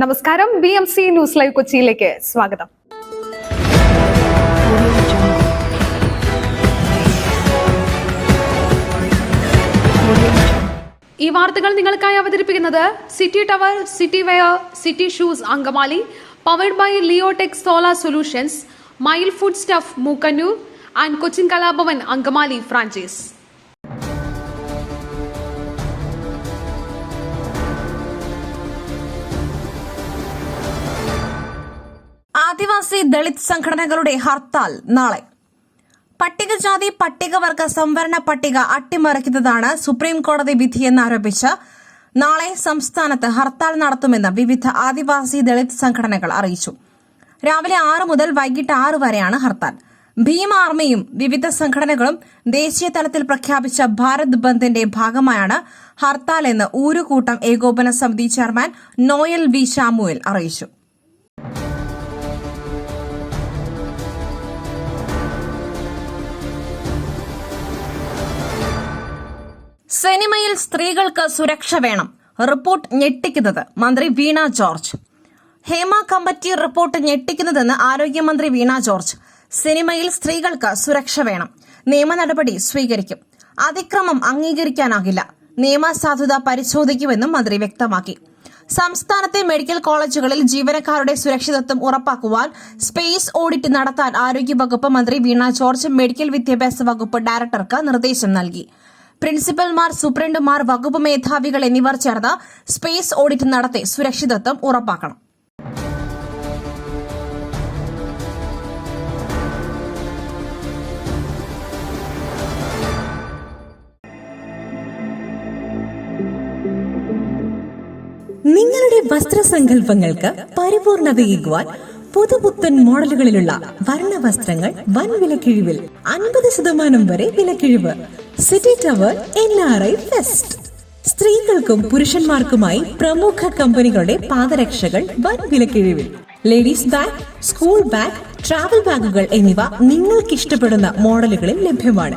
നമസ്കാരം. BMC news live കൊച്ചിയിലേക്ക് സ്വാഗതം. ഈ വാർത്തകൾ നിങ്ങൾക്കായി അവതരിപ്പിക്കുന്നത് city tower, city wear, city shoes Angamaly, powered by Leotech solar solutions, mile food stuff Mookkannoor and Cochin Kalabhavan Angamaly franchise. Adivasi Dalit സംഘടനകളുടെ ഹർത്താൽ നാളെ. പട്ടികജാതി പട്ടികവർഗ സംവരണ പട്ടിക അട്ടിമറിക്കുന്നതാണ് സുപ്രീം കോടതി വിധിയെന്നാരോപിച്ച് നാളെ സംസ്ഥാനത്ത് ഹർത്താൽ നടത്തുമെന്ന് വിവിധ ആദിവാസി ദളിത് സംഘടനകൾ അറിയിച്ചു. രാവിലെ 6 മുതൽ വൈകിട്ട് 6 വരെയാണ് ഹർത്താൽ. ഭീം ആർമിയും വിവിധ സംഘടനകളും ദേശീയ തലത്തിൽ പ്രഖ്യാപിച്ച ഭാരത് ബന്ദിന്റെ ഭാഗമായാണ് ഹർത്താൽ എന്ന് ഊരുകൂട്ടം ഏകോപന സമിതി ചെയർമാൻ നോയൽ വി ശാമുവേൽ അറിയിച്ചു. സിനിമയിൽ സ്ത്രീകൾക്ക് സുരക്ഷ വേണം. റിപ്പോർട്ട് ഞെട്ടിക്കുന്നത് മന്ത്രി വീണ ജോർജ്. ഹേമ കമ്മിറ്റി റിപ്പോർട്ട് ഞെട്ടിക്കുന്നതെന്ന് ആരോഗ്യമന്ത്രി വീണ ജോർജ്. സിനിമയിൽ സ്ത്രീകൾക്ക് സുരക്ഷ വേണം. നിയമ നടപടി സ്വീകരിക്കും. അതിക്രമം അംഗീകരിക്കാനാകില്ല. നിയമസാധുത പരിശോധിക്കുമെന്നും മന്ത്രി വ്യക്തമാക്കി. സംസ്ഥാനത്തെ മെഡിക്കൽ കോളേജുകളിൽ ജീവനക്കാരുടെ സുരക്ഷിതത്വം ഉറപ്പാക്കുവാൻ സ്പേസ് ഓഡിറ്റ് നടത്താൻ ആരോഗ്യവകുപ്പ് മന്ത്രി വീണ ജോർജ് മെഡിക്കൽ വിദ്യാഭ്യാസ വകുപ്പ് ഡയറക്ടർക്ക് നിർദ്ദേശം നൽകി. പ്രിൻസിപ്പൽമാർ, സൂപ്രണ്ടുമാർ, വകുപ്പ് മേധാവികൾ എന്നിവർ ചേർന്ന് സ്പേസ് ഓഡിറ്റ് നടത്തി സുരക്ഷിതത്വം ഉറപ്പാക്കണം. നിങ്ങളുടെ വസ്ത്രസങ്കല്പങ്ങൾക്ക് പരിപൂർണതയേകുവാൻ പുതുപുത്തൻ മോഡലുകളിലുള്ള വർണ്ണവസ്ത്രങ്ങൾ വൻ വിലക്കിഴിവിൽ 50% വരെ വിലക്കിഴിവ്. City tower NRI fest. സ്ത്രീകൾക്കും പുരുഷന്മാർക്കുമായി പ്രമുഖ കമ്പനികളുടെ പാദരക്ഷകൾ വൻ വിലക്കിഴിവിൽ. Ladies bag, school bag, travel ബാഗുകൾ എന്നിവ നിങ്ങൾക്കിഷ്ടപ്പെടുന്ന മോഡലുകളിൽ ലഭ്യമാണ്.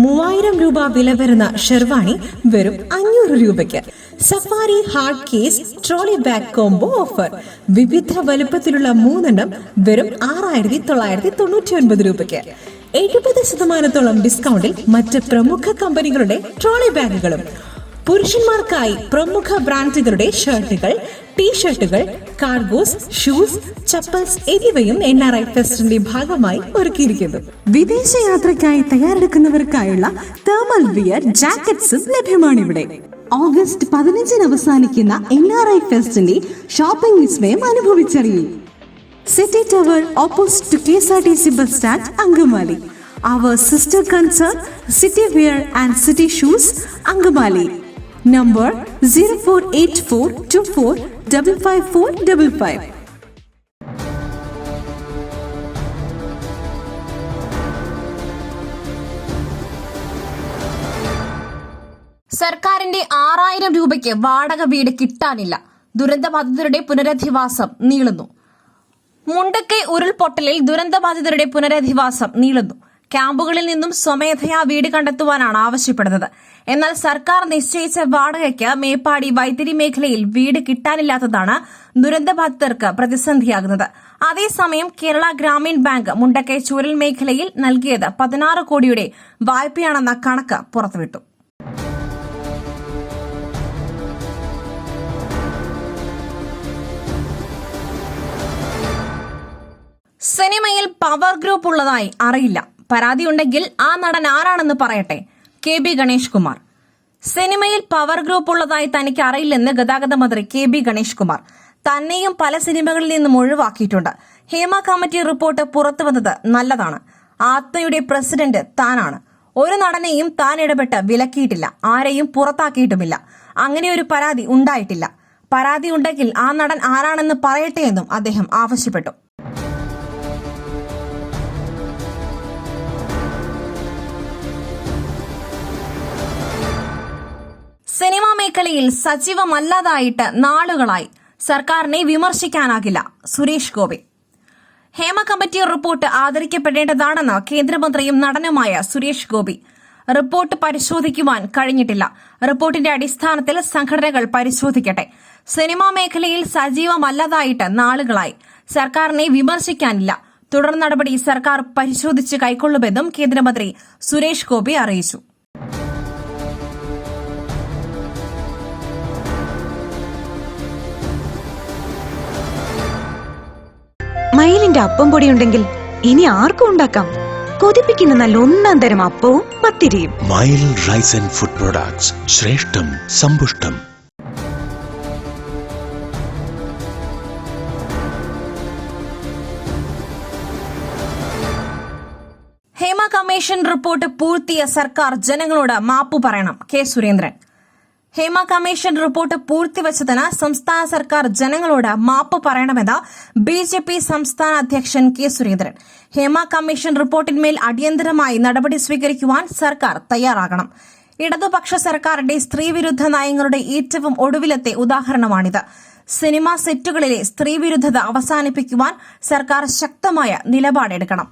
3000 രൂപ വില വരുന്ന ഷെർവാണി വെറും 500 രൂപയ്ക്ക്. Safari hard case trolley bag combo offer. വിവിധ വലുപ്പത്തിലുള്ള 3 എണ്ണം വെറും 6999 രൂപയ്ക്ക്. 70% ഡിസ്കൗണ്ടിൽ മറ്റ് പ്രമുഖ കമ്പനികളുടെ ട്രോളി ബാഗുകളും. പുരുഷന്മാർക്കായി പ്രമുഖ ബ്രാൻഡുകളുടെ ഷർട്ടുകൾ, ടീഷർട്ടുകൾ, കാർഗോസ്, ഷൂസ്, ചപ്പൽസ് എന്നിവയും NRI ഫെസ്റ്റിന്റെ ഭാഗമായി ഒരുക്കിയിരിക്കുന്നു. വിദേശയാത്രയ്ക്കായി തയ്യാറെടുക്കുന്നവർക്കായുള്ള തേർമൽ വിയർ ജാക്കറ്റ്സും ലഭ്യമാണിവിടെ. ഓഗസ്റ്റ് 15 അവസാനിക്കുന്ന NRI ഫെസ്റ്റിന്റെ ഷോപ്പിംഗ് വിസ്മയം അനുഭവിച്ചറിയൂ. City tower opposite to KSRTC bus stand Angamaly. Our sister concern City Wear and City Shoes Angamali. Number 048424555555. സർക്കാരിന്റെ 6000 രൂപയ്ക്ക് വാടക വീട് കിട്ടാനില്ല. ദുരന്തബാധിതരുടെ പുനരധിവാസം നീളുന്നു. മുണ്ടക്കൈ ഉരുൾപൊട്ടലിൽ ദുരന്തബാധിതരുടെ പുനരധിവാസം നീളുന്നു. ക്യാമ്പുകളിൽ നിന്നും സ്വമേധയാ വീട് കണ്ടെത്തുവാനാണ് ആവശ്യപ്പെടുന്നത്. എന്നാൽ സർക്കാർ നിശ്ചയിച്ച വാടകയ്ക്ക് മേപ്പാടി വൈത്തിരി മേഖലയിൽ വീട് കിട്ടാനില്ലാത്തതാണ് ദുരന്തബാധിതർക്ക് പ്രതിസന്ധിയാകുന്നത്. അതേസമയം കേരള ഗ്രാമീൺ ബാങ്ക് മുണ്ടക്കൈ ചൂരൽ മേഖലയിൽ നൽകിയത് 16 കോടിയുടെ വായ്പയാണെന്ന കണക്ക് പുറത്തുവിട്ടു. സിനിമയിൽ പവർ ഗ്രൂപ്പ് ഉള്ളതായി അറിയില്ല. പരാതിയുണ്ടെങ്കിൽ ആ നടൻ ആരാണെന്ന് പറയട്ടെ. KB ഗണേഷ് കുമാർ. സിനിമയിൽ പവർ ഗ്രൂപ്പ് ഉള്ളതായി തനിക്ക് അറിയില്ലെന്ന് ഗതാഗത മന്ത്രി KB ഗണേഷ് കുമാർ. തന്നെയും പല സിനിമകളിൽ നിന്നും ഒഴിവാക്കിയിട്ടുണ്ട്. ഹേമ കമ്മിറ്റി റിപ്പോർട്ട് പുറത്തുവന്നത് നല്ലതാണ്. ആത്മയുടെ പ്രസിഡന്റ് താനാണ്. ഒരു നടനെയും താൻ ഇടപെട്ട് വിലക്കിയിട്ടില്ല. ആരെയും പുറത്താക്കിയിട്ടുമില്ല. അങ്ങനെയൊരു പരാതി ഉണ്ടായിട്ടില്ല. പരാതി ഉണ്ടെങ്കിൽ ആ നടൻ ആരാണെന്ന് പറയട്ടെ എന്നും അദ്ദേഹം ആവശ്യപ്പെട്ടു. സിനിമാ മേഖലയിൽ സജീവമല്ലാതായിട്ട് നാളുകളായി. സർക്കാരിനെ വിമർശിക്കാനാകില്ല. സുരേഷ് ഗോപി. ഹേമ കമ്മിറ്റി റിപ്പോർട്ട് ആദരിക്കപ്പെടേണ്ടതാണെന്ന് കേന്ദ്രമന്ത്രിയും നടനുമായ സുരേഷ് ഗോപി. റിപ്പോർട്ട് പരിശോധിക്കുവാൻ കഴിഞ്ഞിട്ടില്ല. റിപ്പോർട്ടിന്റെ അടിസ്ഥാനത്തിൽ സംഘടനകൾ പരിശോധിക്കട്ടെ. സിനിമാ മേഖലയിൽ സജീവമല്ലതായിട്ട് നാളുകളായി. സർക്കാരിനെ വിമർശിക്കാനില്ല. തുടർ നടപടി സർക്കാർ പരിശോധിച്ച് കൈക്കൊള്ളുമെന്നും കേന്ദ്രമന്ത്രി സുരേഷ് ഗോപി അറിയിച്ചു. മയിലിന്റെ അപ്പം പൊടിയുണ്ടെങ്കിൽ ഇനി ആർക്കും ഉണ്ടാക്കാം. കൊതിപ്പിക്കുന്ന നല്ല ഒന്നാം തരം അപ്പവും പത്തിരിയും. മയിൽ റൈസ് ആൻഡ് ഫുഡ് പ്രൊഡക്ട്സ്, ശ്രേഷ്ഠം സമ്പുഷ്ടം. ഹേമ കമ്മീഷൻ റിപ്പോർട്ട് പൂഴ്ത്തിയ സർക്കാർ ജനങ്ങളോട് മാപ്പു പറയണം. കെ സുരേന്ദ്രൻ. ഹേമ കമ്മീഷൻ റിപ്പോർട്ട് പൂഴ്ത്തിവച്ചതിന് സംസ്ഥാന സർക്കാർ ജനങ്ങളോട് മാപ്പ് പറയണമെന്ന് ബിജെപി സംസ്ഥാന അധ്യക്ഷൻ കെ സുരേന്ദ്രൻ. ഹേമ കമ്മീഷൻ റിപ്പോർട്ടിന്മേൽ അടിയന്തരമായി നടപടി സ്വീകരിക്കുവാൻ സർക്കാർ തയ്യാറാകണം. ഇടതുപക്ഷ സർക്കാരിന്റെ സ്ത്രീവിരുദ്ധ നയങ്ങളുടെ ഏറ്റവും ഒടുവിലത്തെ ഉദാഹരണമാണിത്. സിനിമാ സെറ്റുകളിലെ സ്ത്രീവിരുദ്ധത അവസാനിപ്പിക്കുവാൻ സർക്കാർ ശക്തമായ നിലപാടെടുക്കണം.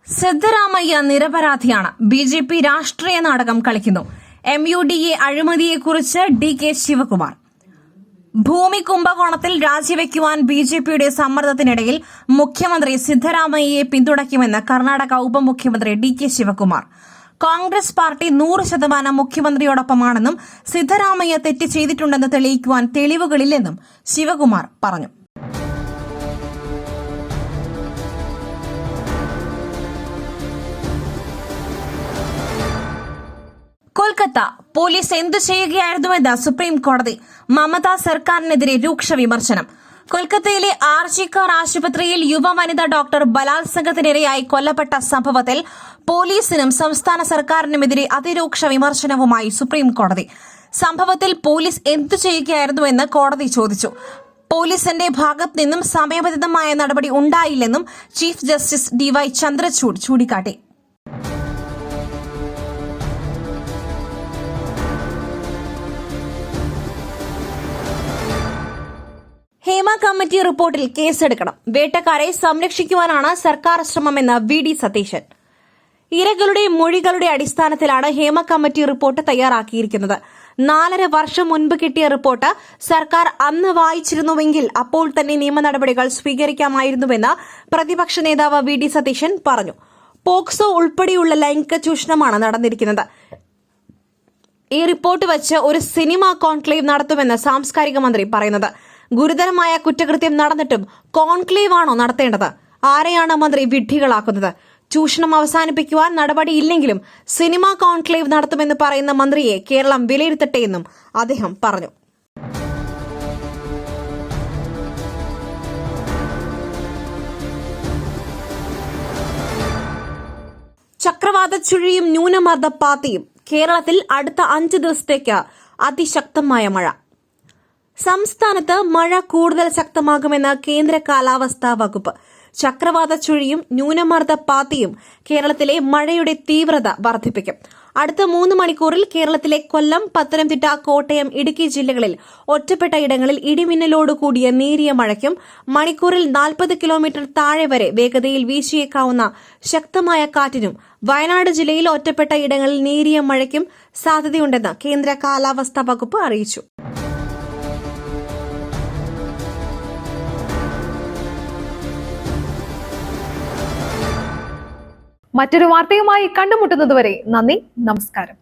സിദ്ധരാമയ്യ നിരപരാധിയാണ്. ബിജെപി രാഷ്ട്രീയ നാടകം കളിക്കുന്നു. MUDA അഴിമതിയെക്കുറിച്ച് DK Shivakumar. ഭൂമി കുംഭകോണത്തിൽ രാജിവെക്കുവാൻ ബിജെപിയുടെ സമ്മർദ്ദത്തിനിടയിൽ മുഖ്യമന്ത്രി സിദ്ധരാമയ്യയെ പിന്തുണയ്ക്കുമെന്ന് കർണാടക ഉപമുഖ്യമന്ത്രി DK ശിവകുമാർ. കോൺഗ്രസ് പാർട്ടി 100% മുഖ്യമന്ത്രിയോടൊപ്പമാണെന്നും സിദ്ധരാമയ്യ തെറ്റ് ചെയ്തിട്ടുണ്ടെന്ന് തെളിയിക്കുവാൻ തെളിവുകളില്ലെന്നും ശിവകുമാർ പറഞ്ഞു. കൊൽക്കത്ത പോലീസ് എന്തു ചെയ്യുകയായിരുന്നുവെന്ന് സുപ്രീം കോടതി. മമതാ സർക്കാരിനെതിരെ രൂക്ഷ വിമർശനം. കൊൽക്കത്തയിലെ RG-കാർ ആശുപത്രിയിൽ യുവവനിത ഡോക്ടർ ബലാത്സംഗത്തിനിരയായി കൊല്ലപ്പെട്ട സംഭവത്തിൽ പോലീസിനും സംസ്ഥാന സർക്കാരിനുമെതിരെ അതിരൂക്ഷ വിമർശനവുമായി സുപ്രീം കോടതി. സംഭവത്തിൽ പോലീസ് എന്തു ചെയ്യുകയായിരുന്നുവെന്ന് കോടതി ചോദിച്ചു. പോലീസിന്റെ ഭാഗത്ത് നിന്നും സമയബന്ധിതമായ നടപടി ഉണ്ടായില്ലെന്നും ചീഫ് ജസ്റ്റിസ് DY ചന്ദ്രചൂഡ് ചൂണ്ടിക്കാട്ടി. ഹേമ കമ്മിറ്റി റിപ്പോർട്ടിൽ കേസെടുക്കണം. വേട്ടക്കാരെ സംരക്ഷിക്കുവാനാണ് സർക്കാർ ശ്രമമെന്ന് VD സതീശൻ. ഇരകളുടെ മൊഴികളുടെ അടിസ്ഥാനത്തിലാണ് ഹേമ കമ്മിറ്റി റിപ്പോർട്ട് തയ്യാറാക്കിയിരിക്കുന്നത്. 4.5 വർഷം മുൻപ് കിട്ടിയ റിപ്പോർട്ട് സർക്കാർ അന്ന് വായിച്ചിരുന്നുവെങ്കിൽ അപ്പോൾ തന്നെ നിയമ നടപടികൾ സ്വീകരിക്കാമായിരുന്നുവെന്ന് പ്രതിപക്ഷ നേതാവ് VD സതീശൻ പറഞ്ഞു. പോക്സോ ഉൾപ്പെടെയുള്ള ലൈംഗിക ചൂഷണമാണ് നടന്നിരിക്കുന്നത്. ഈ റിപ്പോർട്ട് വച്ച് ഒരു സിനിമാ കോൺക്ലേവ് നടത്തുമെന്ന് സാംസ്കാരിക മന്ത്രി പറയുന്നത്. ഗുരുതരമായ കുറ്റകൃത്യം നടന്നിട്ടും കോൺക്ലേവ് ആണോ നടത്തേണ്ടത്? ആരെയാണ് മന്ത്രി വിഡ്ഢികളാക്കുന്നത്? ചൂഷണം അവസാനിപ്പിക്കുവാൻ നടപടിയില്ലെങ്കിലും സിനിമാ കോൺക്ലേവ് നടത്തുമെന്ന് പറയുന്ന മന്ത്രിയെ കേരളം വിലയിരുത്തട്ടെയെന്നും അദ്ദേഹം പറഞ്ഞു. ചക്രവാത ചുഴിയും ന്യൂനമർദ്ദപ്പാത്തിയും. കേരളത്തിൽ അടുത്ത 5 ദിവസത്തേക്ക് അതിശക്തമായ മഴ. സംസ്ഥാനത്ത് മഴ കൂടുതൽ ശക്തമാകുമെന്ന് കേന്ദ്ര കാലാവസ്ഥാ വകുപ്പ്. ചക്രവാത ചുഴിയും ന്യൂനമർദ്ദപ്പാത്തിയും കേരളത്തിലെ മഴയുടെ തീവ്രത വർദ്ധിപ്പിക്കും. അടുത്ത 3 മണിക്കൂറിൽ കേരളത്തിലെ കൊല്ലം, പത്തനംതിട്ട, കോട്ടയം, ഇടുക്കി ജില്ലകളിൽ ഒറ്റപ്പെട്ട ഇടങ്ങളിൽ ഇടിമിന്നലോട് കൂടിയ നേരിയ മഴയ്ക്കും മണിക്കൂറിൽ 40 കിലോമീറ്റർ താഴെ വരെ വേഗതയിൽ വീശിയേക്കാവുന്ന ശക്തമായ കാറ്റിനും വയനാട് ജില്ലയിൽ ഒറ്റപ്പെട്ട ഇടങ്ങളിൽ നേരിയ മഴയ്ക്കും സാധ്യതയുണ്ടെന്ന് കേന്ദ്ര കാലാവസ്ഥാ വകുപ്പ് അറിയിച്ചു. മറ്റൊരു വാർത്തയുമായി കണ്ടുമുട്ടുന്നതുവരെ നന്ദി, നമസ്കാരം.